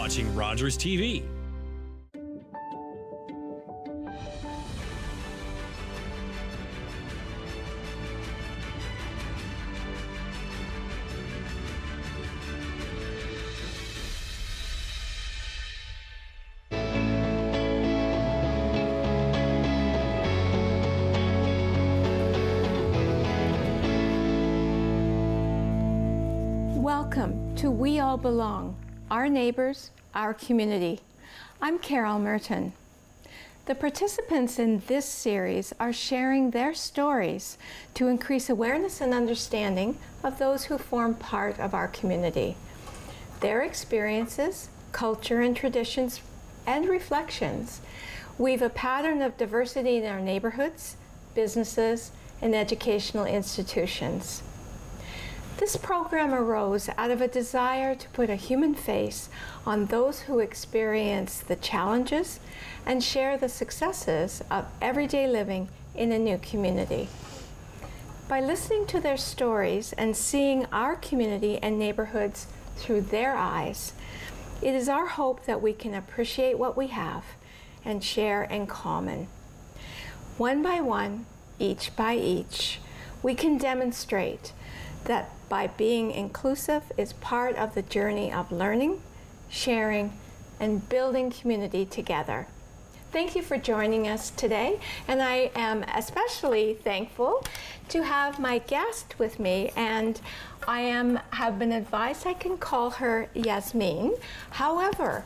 watching Rogers TV. Welcome to We All Belong, Our Neighbors, Our Community. I'm Carol Merton. The participants in this series are sharing their stories to increase awareness and understanding of those who form part of our community. Their experiences, culture and traditions, and reflections weave a pattern of diversity in our neighborhoods, businesses, and educational institutions. This program arose out of a desire to put a human face on those who experience the challenges and share the successes of everyday living in a new community. By listening to their stories and seeing our community and neighborhoods through their eyes, it is our hope that we can appreciate what we have and share in common. One by one, each by each, we can demonstrate that by being inclusive is part of the journey of learning, sharing, and building community together. Thank you for joining us today, and I am especially thankful to have my guest with me, and I have been advised I can call her Yasmin. However,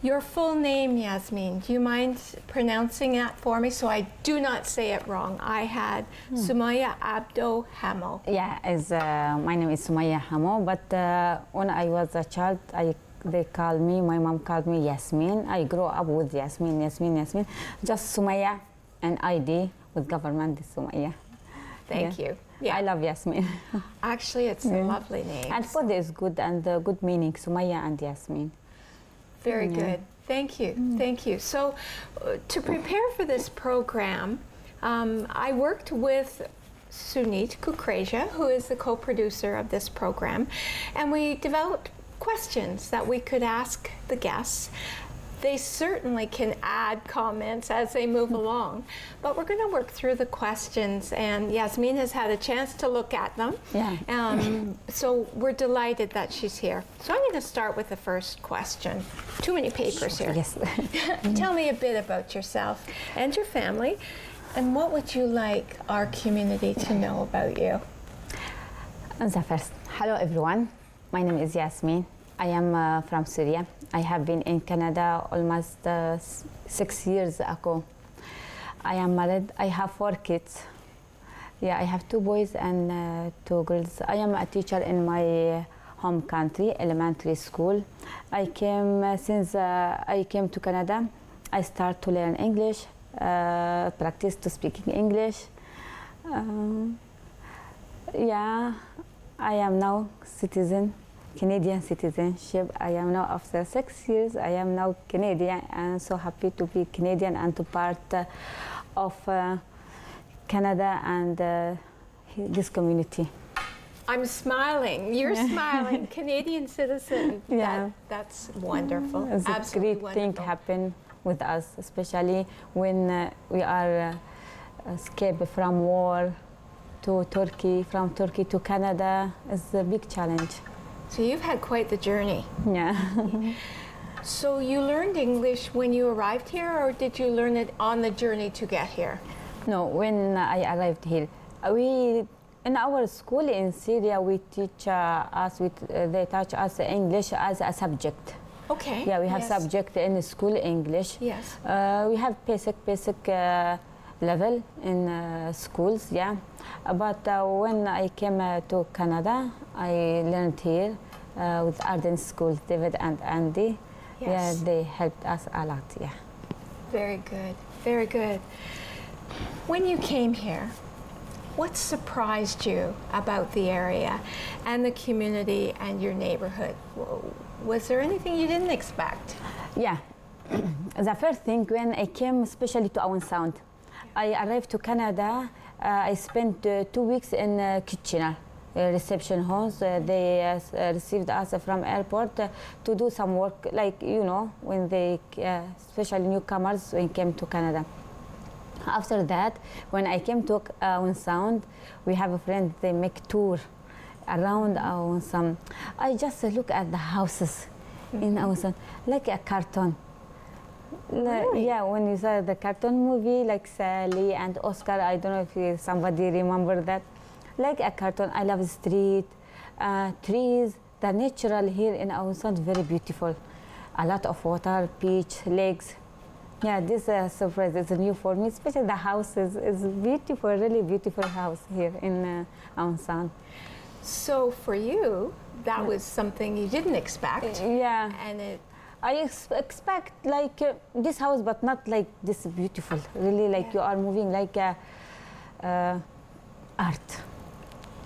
your full name, Yasmin, do you mind pronouncing that for me so I do not say it wrong? I had Summayya Abdo Hammo. Yeah, my name is Summayya Hammo, but when I was a child, my mom called me Yasmin. I grew up with Yasmin. Just Summayya and ID with government is Summayya. Thank you. Yeah. I love Yasmin. Actually, it's a lovely name. And food is good and good meaning, Summayya and Yasmin. Very good. Thank you. Thank you. So to prepare for this program, I worked with Sunit Kukreja, who is the co-producer of this program, and we developed questions that we could ask the guests. They certainly can add comments as they move along, but we're going to work through the questions, and Yasmin has had a chance to look at them. Yeah. So we're delighted that she's here. So I'm going to start with the first question. Too many papers here. Yes. Tell me a bit about yourself and your family, and what would you like our community to know about you? First, hello everyone. My name is Yasmin. I am from Syria. I have been in Canada almost 6 years ago. I am married. I have 4 kids. Yeah, I have 2 boys and 2 girls. I am a teacher in my home country, elementary school. Since I came to Canada, I start to learn English, practice to speaking English. Yeah, I am now Canadian citizenship. I am now, after 6 years, I am now Canadian, and so happy to be Canadian and to part of Canada and this community. I'm smiling. You're smiling. Canadian citizen. Yeah. That's wonderful. It's Absolutely a great wonderful. thing happen with us, especially when we are escape from war to Turkey, from Turkey to Canada. It's a big challenge. So you've had quite the journey. Yeah. So you learned English when you arrived here, or did you learn it on the journey to get here? No, when I arrived here, in our school in Syria, we teach they teach us English as a subject. Okay. Yeah, we have Yes. subject in school English. Yes. We have basic level in schools. Yeah, but when I came to Canada, I learned here with Arden School, David and Andy. Yes. Yeah, they helped us a lot. Yeah. Very good. Very good. When you came here, what surprised you about the area and the community and your neighborhood? Was there anything you didn't expect? Yeah. The first thing when I came, especially to Owen Sound, I arrived to Canada. I spent 2 weeks in Kitchener. reception host. They received us from airport to do some work, like when they, especially newcomers, when came to Canada. After that, when I came to Owen Sound, we have a friend. They make tour around Owen Sound. I just look at the houses in Owen Sound like a cartoon. Really? Yeah, when you saw the cartoon movie like Sally and Oscar, I don't know if somebody remember that. Like a cartoon. I love the street, trees, the natural here in Owen Sound, very beautiful. A lot of water, beach, lakes. Yeah, this surprise is new for me, especially the house is beautiful, really beautiful house here in Owen Sound. So for you, that was something you didn't expect. Yeah. And I expect like this house, but not like this beautiful. Really, like you are moving like art.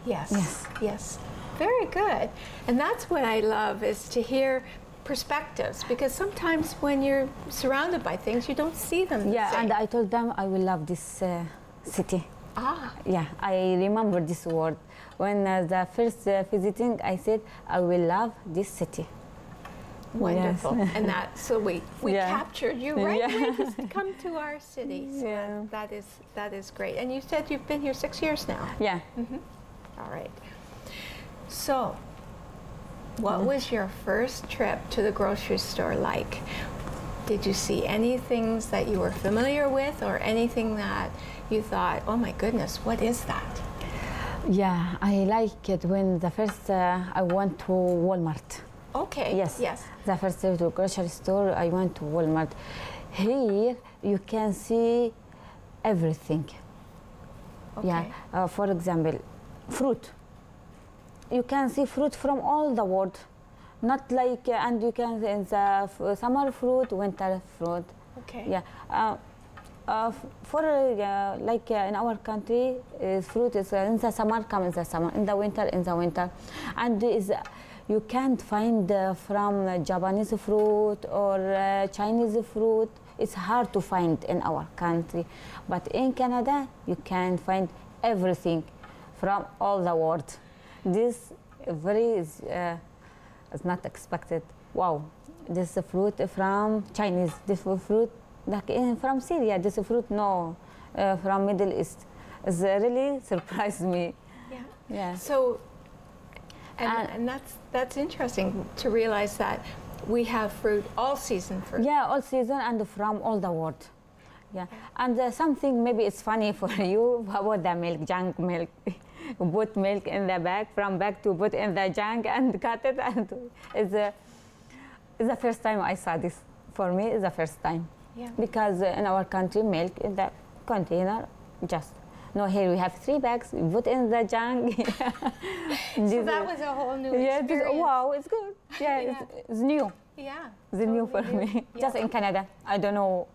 Yes. Yes. Very good. And that's what I love, is to hear perspectives, because sometimes when you're surrounded by things, you don't see them. Yeah, and I told them I will love this city. Ah. Yeah, I remember this word. When the first visiting, I said, I will love this city. Wonderful. Yes. And that, so we captured you right away. Just come to our city. So that is great. And you said you've been here 6 years now. Yeah. All right. So, what was your first trip to the grocery store like? Did you see any things that you were familiar with, or anything that you thought, oh my goodness, what is that? Yeah, I like it when the first I went to Walmart. Okay. Yes. Yes. The first trip to a grocery store, I went to Walmart. Here you can see everything. Okay. Yeah. For example, fruit. You can see fruit from all the world, not like and you can in the summer fruit, winter fruit. Okay. Yeah. For like in our country, fruit is in the summer, come in the summer, in the winter, and you can't find from Japanese fruit or Chinese fruit. It's hard to find in our country, but in Canada you can find everything from all the world. This is not expected. Wow, this fruit from Chinese. This fruit like from Syria. This fruit from Middle East. It's really surprised me. Yeah. Yeah. So, and that's interesting to realize that we have fruit, all season fruit. Yeah, all season and from all the world. Yeah, and something maybe it's funny for you about the milk, junk milk. Put milk in the bag, from bag to put in the junk and cut it. And it's the first time I saw this. For me, it's the first time. Yeah. Because in our country, milk in the container, just. No, here we have 3 bags, we put in the junk. So that was a whole new experience. Wow, it's good. Yeah, it's new. Yeah. It's new for me. Yeah. Just in Canada. I don't know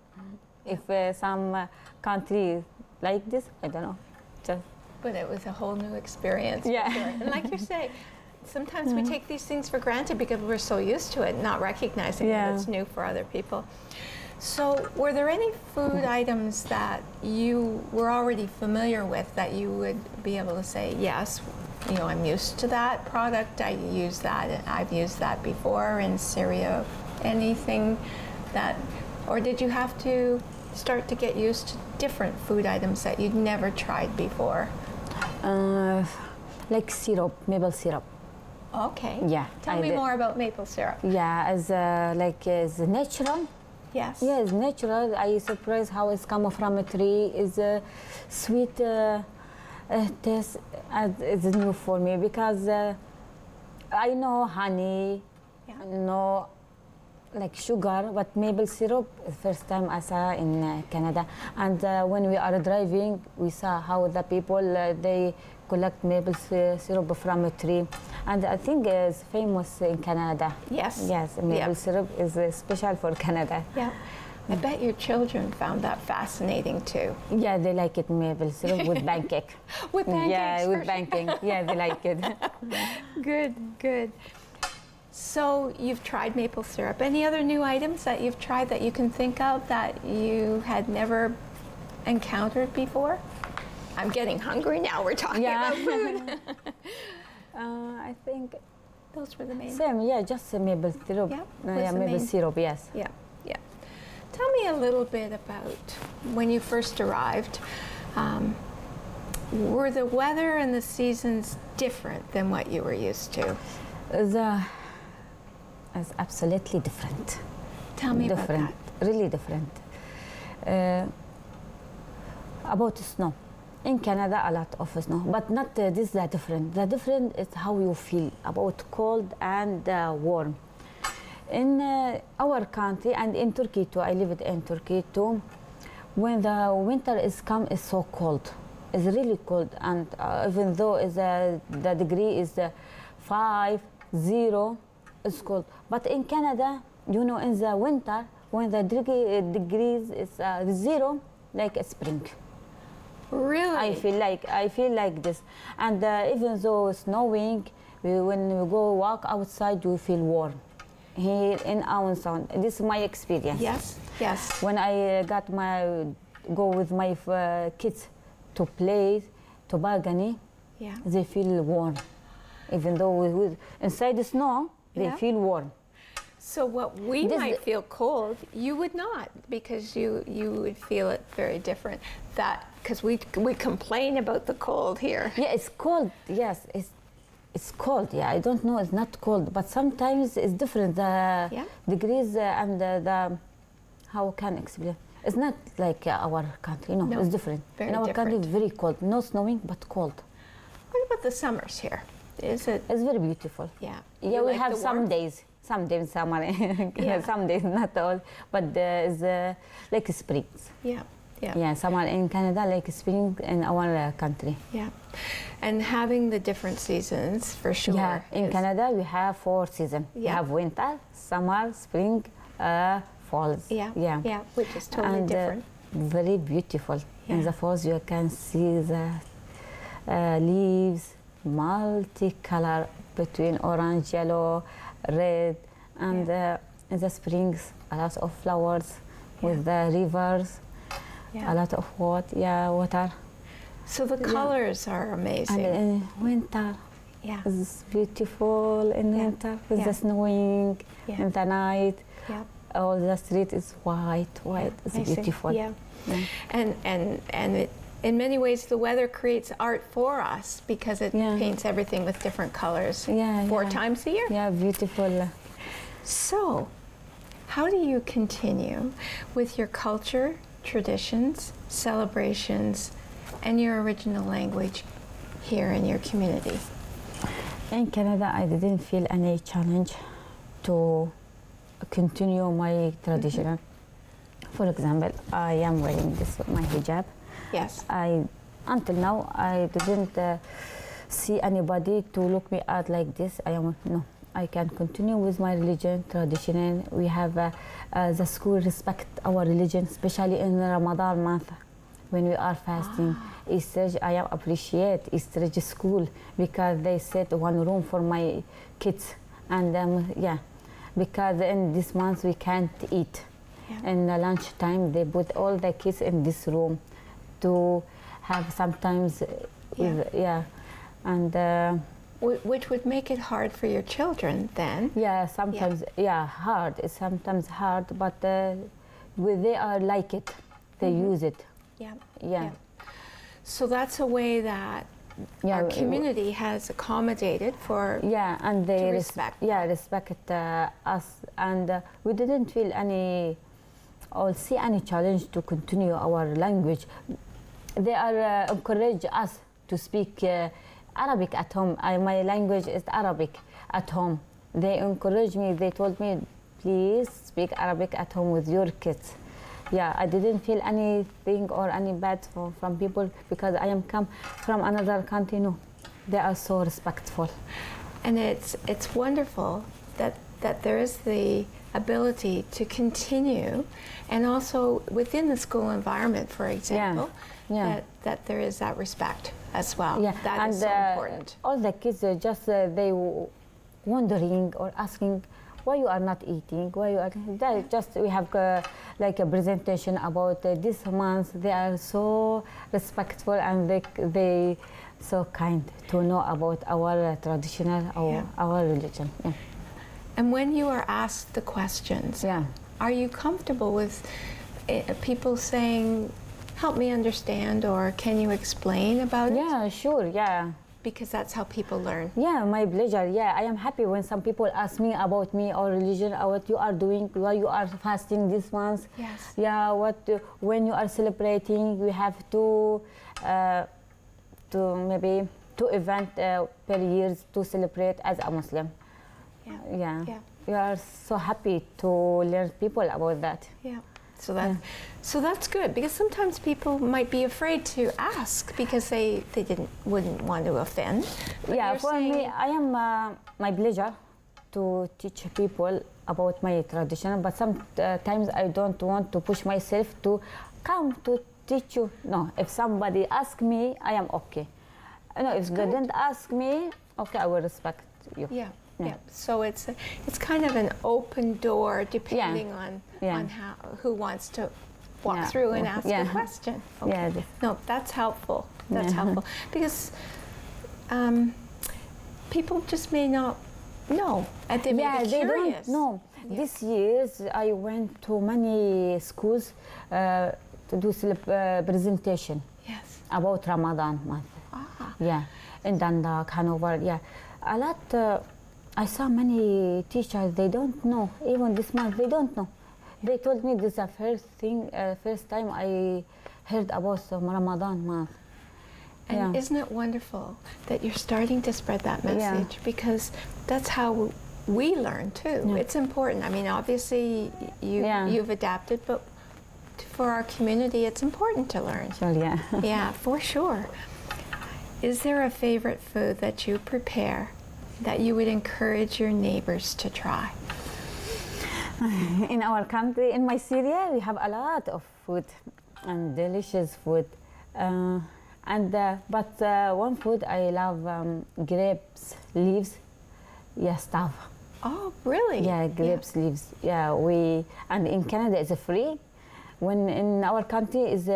if some country like this, I don't know. Just. But it was a whole new experience. Yeah. For sure. And like you say, sometimes we take these things for granted because we're so used to it, not recognizing that it's new for other people. So were there any food items that you were already familiar with that you would be able to say, yes, I'm used to that product, I use that, I've used that before in Syria? Anything that, or did you have to start to get used to different food items that you'd never tried before? Like syrup, maple syrup. Okay. Yeah. Tell me more about maple syrup. Yeah, as it's natural. Yes. Yeah, it's natural. I surprised how it's come from a tree. It's a sweet taste. It's new for me because I know honey, I know like sugar, but maple syrup is first time I saw in Canada. And when we are driving, we saw how the people they collect maple syrup from a tree, and I think it's famous in Canada. Yes. Yes, maple syrup is special for Canada. Yeah. I bet your children found that fascinating too. Yeah, they like it, maple syrup with pancake. With pancakes. Yeah, with pancake. Yeah, they like it. Good, good. So you've tried maple syrup. Any other new items that you've tried that you can think of that you had never encountered before? I'm getting hungry now. We're talking about food. I think Those were the main. same. Yeah, just maple syrup. Yeah, was yeah, the maple main- syrup. Yes. Yeah, yeah. Tell me a little bit about when you first arrived. Were the weather and the seasons different than what you were used to? It's absolutely different. Tell me Different. about that. Really different. About snow. In Canada, a lot of snow, but not this. The different. The different is how you feel about cold and warm. In our country and in Turkey too, I lived in Turkey too. When the winter is come, it's so cold. It's really cold, and even though the degree is 5, 0, it's cold. But in Canada, you know, in the winter, when the degrees is 0, like a spring. Really? I feel like this, and even though it's snowing, when we go walk outside, you feel warm. Here in our town, this is my experience. Yes, yes. When I go with my kids to play to balcony, Yeah. they feel warm, even though inside the snow, they Yeah. feel warm. So what we This- might feel cold, you would not, because you would feel it very different. That because we complain about the cold here. Yeah, it's cold. Yes, it's cold. Yeah, I don't know. It's not cold, but sometimes it's different. The Yeah. degrees and the how can I explain? It's not like our country. No, No, it's different. very In our country, different. it's very cold. No snowing, but cold. What about the summers here? Is it? It's very beautiful. Yeah. Yeah, You we like have the some warmth? days. Some days summer, Yeah. some days not all, but it's like springs. Yeah. Yeah. Yeah, summer in Canada, like spring in our country. Yeah. And having the different seasons for sure. Yeah, in is- Canada we have 4 seasons. We Yeah. have winter, summer, spring, falls. Yeah. yeah, Yeah. Which is totally and different. very beautiful. In Yeah. the falls you can see the leaves, multicolor between orange, yellow, red, and in the springs a lot of flowers with the rivers, Yeah. a lot of water. So the Yeah. colors are amazing. And in winter, yeah. it's beautiful in Yeah. winter with Yeah. the snowing Yeah. in the night. Yeah. All the street is white. It's I see. beautiful. Yeah. Yeah. And it, in many ways, the weather creates art for us because it Yeah. paints everything with different colors Yeah, 4 yeah. times a year. Yeah, beautiful. So, how do you continue with your culture, traditions, celebrations, and your original language here in your community? In Canada, I didn't feel any challenge to continue my tradition. For example, I am wearing my hijab. Yes. Until now, I didn't see anybody to look me at like this. I can continue with my religion, tradition. We have the school respect our religion, especially in Ramadan month when we are fasting. Easter, I appreciate Easter school because they set one room for my kids, and because in this month we can't eat. Yeah. In the lunchtime, they put all the kids in this room to have sometimes, and. Which would make it hard for your children then. Yeah, sometimes, hard. It's sometimes hard, but they are like it. They use it. Yeah. Yeah. So that's a way that Yeah, our community has accommodated for. Yeah, and they To respect. respect us, and we didn't feel any or see any challenge to continue our language. They are encourage us to speak Arabic at home. My language is Arabic at home. They encourage me. They told me, please speak Arabic at home with your kids. Yeah, I didn't feel anything or any bad from people because I am come from another country. No, they are so respectful. And it's wonderful that there is the ability to continue, and also within the school environment, for example, Yeah. that there is that respect as well. Yeah, That and is so important. all the kids they wondering or asking why you are not eating, why you are. We have like a presentation about this month. They are so respectful, and they so kind to know about our traditional, our religion. Yeah. And when you are asked the questions, are you comfortable with people saying, help me understand, or can you explain about it? Yeah, sure, yeah. Because that's how people learn. Yeah, my pleasure. Yeah, I am happy when some people ask me about me or religion, or what you are doing, why you are fasting this month. Yes. Yeah, when you are celebrating, we have maybe two events per year to celebrate as a Muslim. Yeah. We are so happy to learn people about that. Yeah. So that's good, because sometimes people might be afraid to ask because they wouldn't want to offend. But yeah, for me, I am my pleasure to teach people about my tradition, but sometimes I don't want to push myself to come to teach you. No, if somebody asks me, I am okay. No, if they didn't ask me, okay, I will respect you. Yeah. Yeah. So it's kind of an open door, depending on who wants to walk through and ask a question. Okay. Yeah. No, that's helpful. That's helpful, because people just may not know. And they may be curious. They don't know. Yeah. This year I went to many schools to do presentation. Yes. About Ramadan month. Yeah, in Dundalk, Hanover. Yeah, a lot. I saw many teachers, they don't know, even this month, they don't know. They told me this is the first time I heard about Ramadan month. And isn't it wonderful that you're starting to spread that message? Because that's how we learn too. Yeah. It's important. I mean, obviously you've adapted, but for our community, it's important to learn. Sure, yeah. Yeah, for sure. Is there a favorite food that you prepare that you would encourage your neighbors to try? In our country, in my Syria, we have a lot of food and delicious food. But one food I love, grapes leaves, stuff. Oh, really? Yeah, grapes leaves. Yeah, and in Canada it's free. When in our country is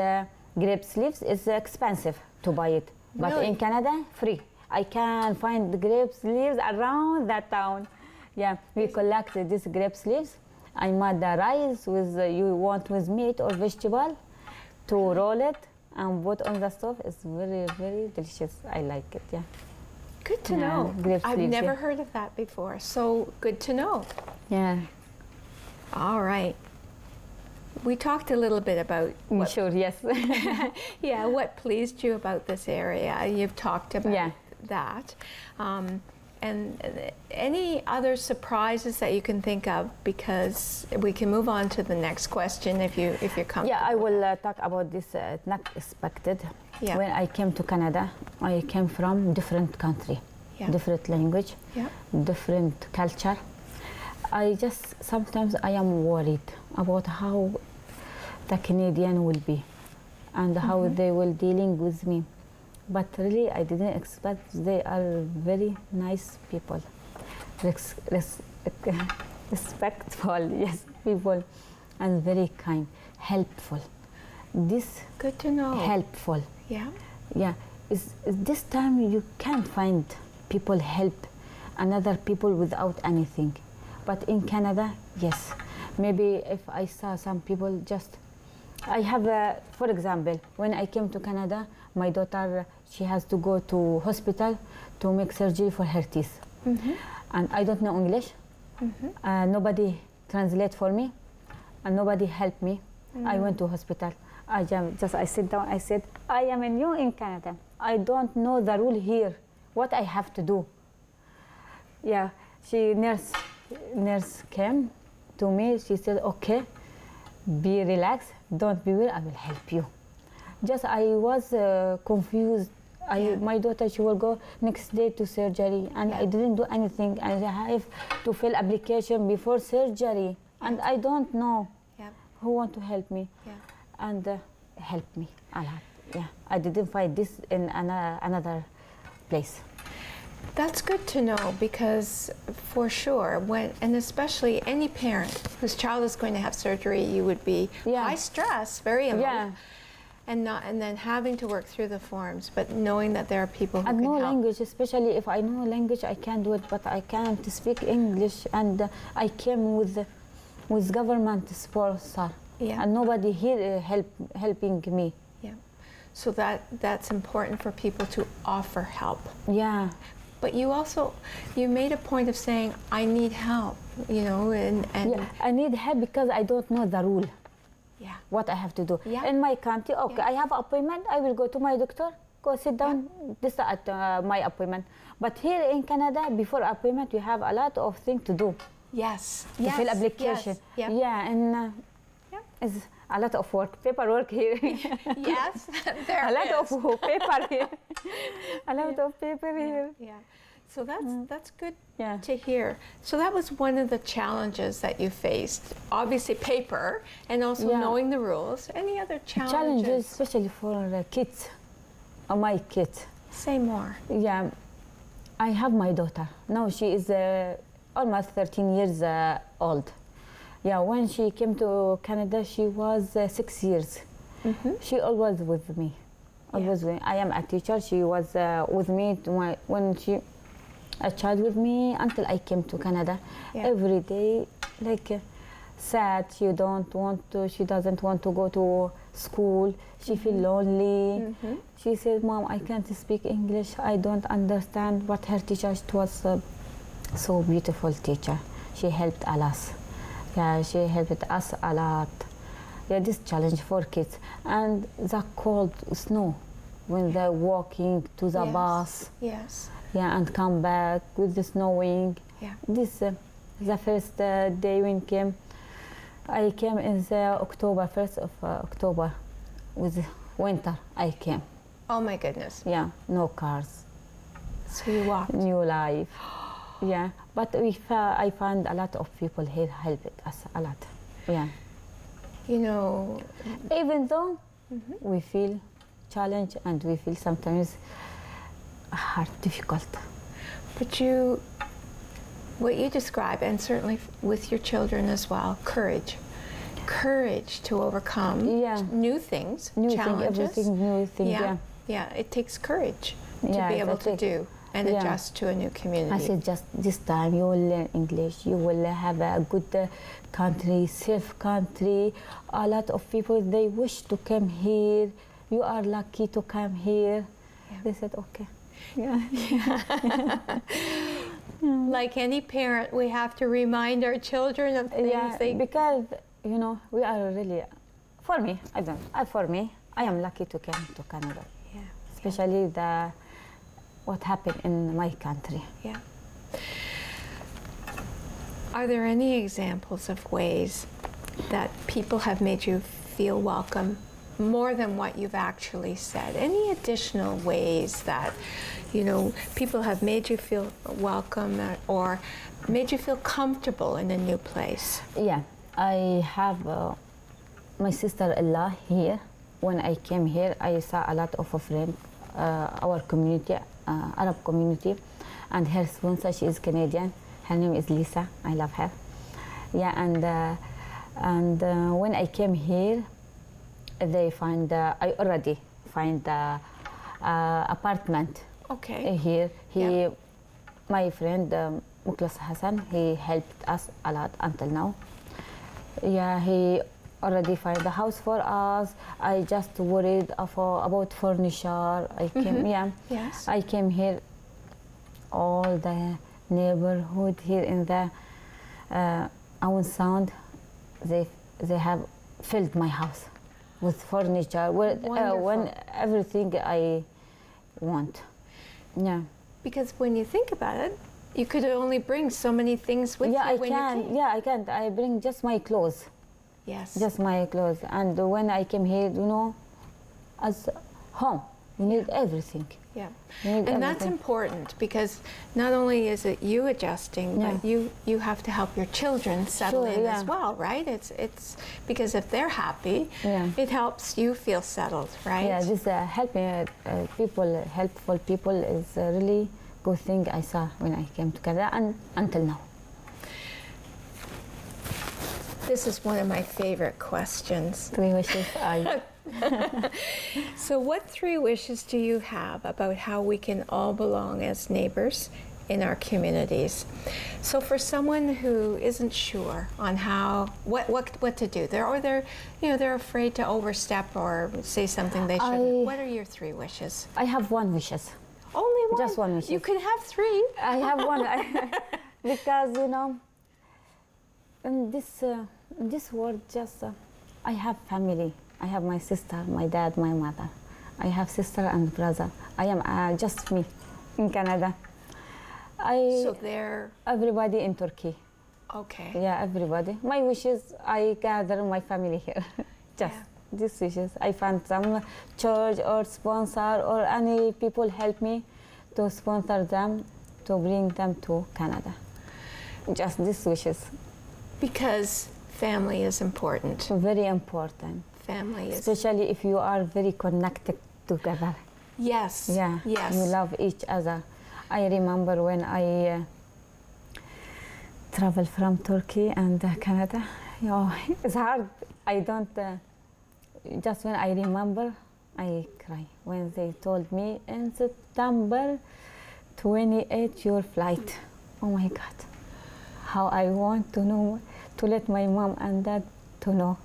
grapes leaves, it's expensive to buy it. But in Canada, free. I can find the grapes leaves around that town. Yeah, we collect these grapes leaves. I made the rice with you want with meat or vegetable to roll it and put on the stove. It's very, very delicious. I like it. Yeah. Good to know. Grapes I've leaves, never heard of that before. So good to know. Yeah. All right. We talked a little bit about Sure, yes. what pleased you about this area. You've talked about that. And any other surprises that you can think of, because we can move on to the next question if you're comfortable. Yeah, I will talk about this not expected. Yeah. When I came to Canada, I came from different country, different language, different culture. Sometimes I am worried about how the Canadian will be and how they will dealing with me. But really, I didn't expect. They are very nice people, respectful, people, and very kind, helpful. This good to know. Helpful. Yeah. This time you can't find people help another people without anything, but in Canada, yes. Maybe if I saw some people I have, for example, when I came to Canada, my daughter, she has to go to hospital to make surgery for her teeth. And I don't know English. Nobody translate for me, and nobody helped me. I went to hospital. I sit down, I said, I am new in Canada. I don't know the rule here, what I have to do. Yeah, nurse came to me, she said, okay, be relaxed, don't be worried, I will help you. I was confused. My daughter, she will go next day to surgery, and I didn't do anything. I have to fill application before surgery, and I don't know who want to help me, and help me a lot. Yeah, I didn't find this in another place. That's good to know, because for sure, and especially any parent whose child is going to have surgery, you would be high stress, very emotional. and then having to work through the forms, but knowing that there are people who And can no help. language, especially if I know language, I can do it, but I can't speak English. And I came with government sponsor, Yeah. and nobody here helping me. Yeah. So that's important for people to offer help. Yeah, But you made a point of saying, I need help, you know, and yeah. I need help because I don't know the rule. yeah. What I have to do. Yeah. In my country, okay, Yeah. I have appointment, I will go to my doctor, go sit down, this at my appointment. But here in Canada, before appointment, you have a lot of things to do. Yes. To Yes. fill application. Yes. Yeah. Yeah, and Yeah. it's a lot of work, paperwork here. Yes. There A lot is. of paper here. A lot of paper here. Yeah. So that's good Yeah. to hear. So that was one of the challenges that you faced. Obviously paper and also Yeah. knowing the rules. Any other challenges? Challenges, especially for kids, my kids. Say more. Yeah, I have my daughter. Now she is almost 13 years old. Yeah, when she came to Canada, she was 6 years. Mm-hmm. She always with me. Always with me. I am a teacher. She was with me when she a child with me until I came to Canada. Yeah. Every day, like sad. She doesn't want to go to school. She feel lonely. Mm-hmm. She said, "Mom, I can't speak English. I don't understand." But her teacher was so beautiful teacher. She helped us. Yeah, she helped us a lot. Yeah, this challenge for kids. And the cold snow when they're walking to the Yes. bus. Yes. Yeah, and come back with the snowing. Yeah. This the first day when came. I came in the October, 1st of October, with winter. I came. Oh my goodness. Yeah, no cars, So you walked. new life. Yeah, but I found a lot of people here helped us a lot. Yeah, You know, even though Mhm. we feel challenged and we feel sometimes hard, difficult. but what you describe, and certainly with your children as well, courage to overcome Yeah. new things, New thing, challenges. everything new thing. Yeah. Yeah, it takes courage to Yeah, be able to exactly. do and Yeah. adjust to a new community. I said, just this time you will learn English, you will have a good country, safe country. A lot of people, they wish to come here. You are lucky to come here. Yeah. They said, okay. Yeah. Like any parent, we have to remind our children of things Yeah, because, you know, we are really, for me, I am lucky to come to Canada, Yeah. especially what happened in my country. Yeah. Are there any examples of ways that people have made you feel welcome more than what you've actually said? Any additional ways that, you know, people have made you feel welcome or made you feel comfortable in a new place? Yeah, I have my sister-in-law here. When I came here, I saw a lot of friends, our community, Arab community, and her sponsor, she is Canadian. Her name is Lisa. I love her. Yeah, and when I came here, I already find the apartment Okay. here. Yeah. My friend Muklas Hassan, he helped us a lot until now. Yeah, he already find the house for us. I just worried about furniture. I came, yeah. Yes. I came here. All the neighborhood here in the Owen Sound, they have filled my house with furniture, Wonderful. everything I want. Yeah. Because when you think about it, you could only bring so many things with Yeah, you I when you can. came. Yeah, I can. I bring just my clothes. Yes. Just my clothes. And when I came here, you know, as home, you need everything. Yeah. You need And that's everything. important because not only is it you adjusting, but you have to help your children settle Sure, in yeah. as well, right? It's because if they're happy, Yeah. it helps you feel settled, right? Yeah, this helping helpful people is a really good thing I saw when I came to Canada and until now. This is one of my favorite questions. Three wishes So what 3 wishes do you have about how we can all belong as neighbors in our communities? So for someone who isn't sure on what to do, they're afraid to overstep or say something they shouldn't. What are your 3 wishes? I have one wishes. Only one? Just one wish. You can have 3. I have one because in this world, just I have family. I have my sister, my dad, my mother. I have sister and brother. I am just me in Canada. So they're everybody in Turkey. okay. Yeah, everybody. My wishes, I gather my family here. Just these wishes. I find some church or sponsor or any people help me to sponsor them to bring them to Canada. Just these wishes. Because family is important. Very important. Family is. Especially if you are very connected together. Yes. Yeah. Yes. You love each other. I remember when I traveled from Turkey and Canada. It's hard. I don't. Just when I remember, I cry when they told me in September 28 your flight. Oh my God! How I want to know, to let my mom and dad to know.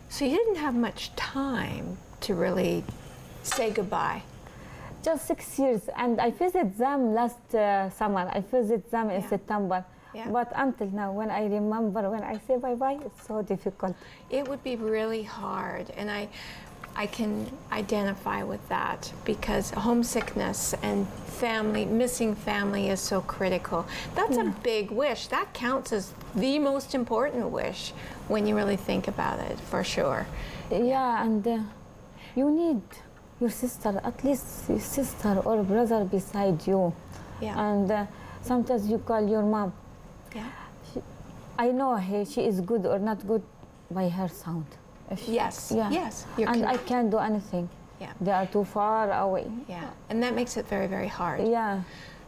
So you didn't have much time to really say goodbye. Just 6 years, and I visited them last summer. I visited them in September. Yeah. But until now, when I remember, when I say bye-bye, it's so difficult. It would be really hard, and I can identify with that because homesickness and missing family is so critical. That's a big wish. That counts as the most important wish when you really think about it, for sure. Yeah, and you need your sister, at least your sister or brother beside you. Yeah. And sometimes you call your mom. Yeah. I know she is good or not good by her sound. Yes. Yeah. Yes. And I can't do anything. Yeah. They are too far away. Yeah. And that makes it very, very hard. Yeah.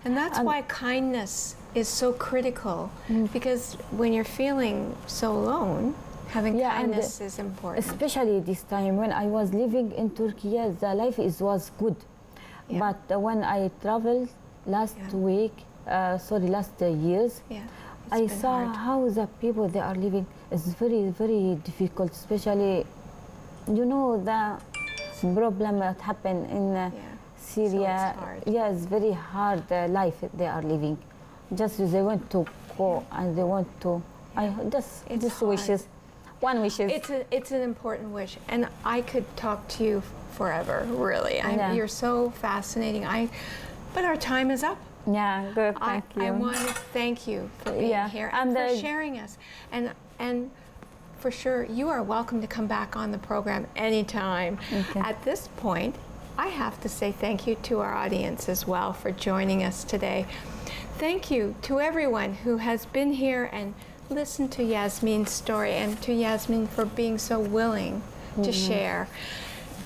And that's why kindness is so critical, because when you're feeling so alone, having kindness is important. Especially this time when I was living in Turkey, yes, the life was good. Yeah. But when I traveled last years, I saw how the people they are living is very, very difficult, especially, the problem that happened in Syria. So it's hard. Yeah, it's very hard life they are living. Just they want to go and they want to, just wishes. One wish is. It's an important wish, and I could talk to you forever, really. You're so fascinating. But our time is up. Yeah, good. Thank you. I want to thank you for being here and for sharing us. And for sure, you are welcome to come back on the program anytime. Okay. At this point, I have to say thank you to our audience as well for joining us today. Thank you to everyone who has been here and listened to Yasmin's story, and to Yasmin for being so willing to share.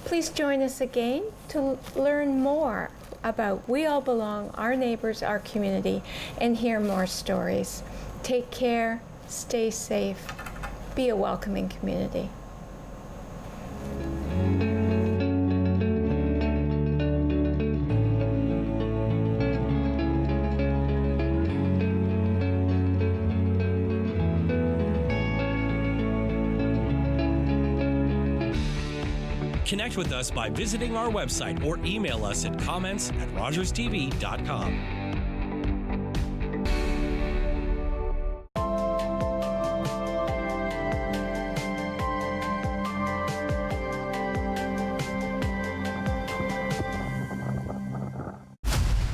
Please join us again to learn more about We All Belong, our neighbors, our community, and hear more stories. Take care, stay safe, be a welcoming community. Connect with us by visiting our website or email us at comments@rogerstv.com.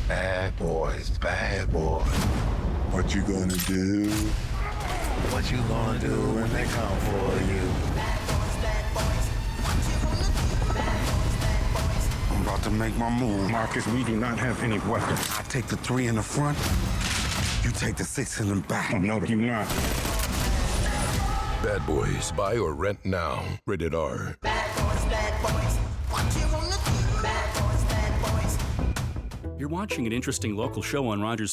Bad boys. What you gonna do? What you gonna do when they come for you? I'm about to make my move. Marcus, we do not have any weapons. I take the 3 in the front. You take the 6 in the back. Oh, no, you not. Bad Boys, buy or rent now. Rated R. Bad boys, what you wanna do? Bad boys, bad boys. You're watching an interesting local show on Rogers